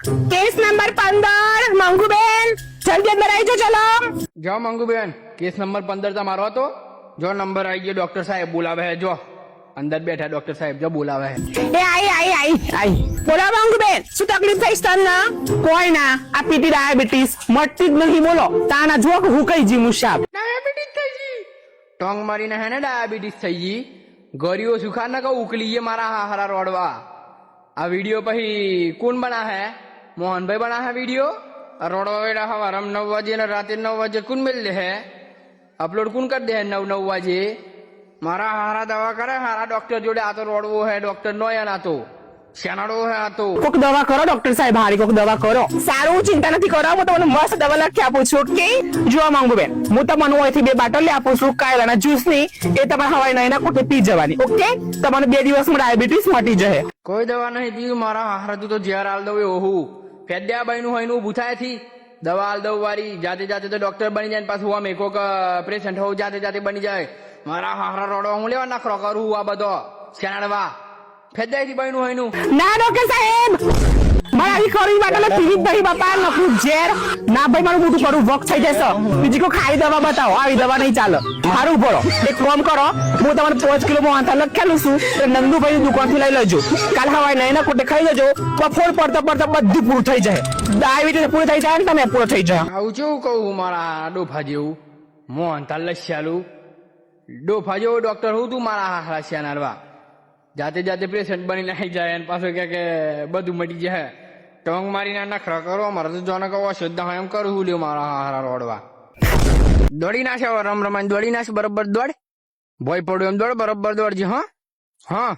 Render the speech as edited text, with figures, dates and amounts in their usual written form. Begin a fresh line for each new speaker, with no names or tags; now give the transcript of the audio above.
case number 15 Manguben જલ્દી અંદર આવી ચલો
જો મંગુબેન કેસ નંબર 15 તમારો હતો જો નંબર આવી ગયો ડોક્ટર સાહેબ બોલાવે હે જો અંદર બેઠા ડોક્ટર સાહેબ જો બોલાવે હે
એ આઈ બોલો મંગુબેન શું તકલીફ થઈ છે તમને કોઈ ના આ પીટી ડાયાબિટીસ મટતી જ નહીં બોલો તાના જો હું કઈ જી મુસાબ
ડાયાબિટીસ થઈ ગઈ ટોંગ મારીને હે ને ડાયાબિટીસ થઈ ગઈ ગરીઓ સુખા ના કહું ઉકલીએ મારા હારા રોડવા આ વિડીયો પછી કોણ બના હે મોહનભાઈ બના હે વિડીયો રોડવા વેડા હવારમ 9 વાગે ને રાતે 9 વાગે કોણ મિલ લે હે अपलोड कौन कर दे 9 वाजे मारा हारा दवा करे हारा डॉक्टर जोड़े आतो रोडवो है डॉक्टर नो या ना तो श्यानाडो है आतो
કોક દવા કરો ડોક્ટર સાહેબ હારી કોક દવા કરો સારું ચિંતા નથી કરો હું તમને મસ્ત દવા લખી આપું છું કે જો માંગુ બેન હું તમને અહીંથી 2 બાટલ લઈ આપું છું કાયલાના જ્યુસ ની એ તમારે હવાઈ નહીના કોટે પી જવાની ઓકે તમને 2 દિવસમાં ડાયાબિટીસ મટી જશે
કોઈ દવા નહીં પીવું મારા હારા તું તો ઝેર આલ દઉં ઓહુ ફેદ્યા બાઈ નું હોય નું ભૂથાય થી દવા આલ દઉં વારી જાતે જાતે તો ડોક્ટર બની જાય પાછું આમ કોક પેશન્ટ હોવ જાતે જાતે બની જાય મારા હારા રોડવા હું લેવા નખરો કરું આ બધો શેનાડવા ફેદાઈ થી બાઈ નું હોય નું
ના ડોક્ટર સાહેબ મારા આવી ખરી બાટલ પીવી ભાઈ બાપા નખું ઝેર ના ભાઈ મારું મોટું કરું વક થઈ જશે બીજી કોઈ ખાઈ દવા બતાવો આવી દવા નહીં ચાલે સારું પડો એક કામ કરો હું તમને 5 કિલો મોહનથાળ લખેલું છું તો નંદુભાઈ ની દુકાન થી લઈ લેજો કાલ હવાય નહીં ના કોટે ખાઈ જજો બફોર પડતા પડતા બધું પૂરું થઈ જાય ડાયાબિટીસ પૂરું થઈ જાય ને તમે પૂરો થઈ જાય
આવું કેવું કહું મારા ડોફા જેવું મોહનથાળ લસ્યાલું ડોફા જેવો ડોક્ટર હું તું મારા હારા શ્યાનારવા જાતે જાતે પેશન્ટ બની નાખી જાય અને પાછો કે બધું મટી જાય ટોંગ મારીને નખરા કરો મારે તો જોને કહો શુદ્ધ એમ કરું લ્યો મારા હારા રોડવા દોડી નાખે રમ રમાન દોડી નાખ બરોબર દોડ ભોય પડ્યો એમ દોડ બરોબર દોડજી હા હા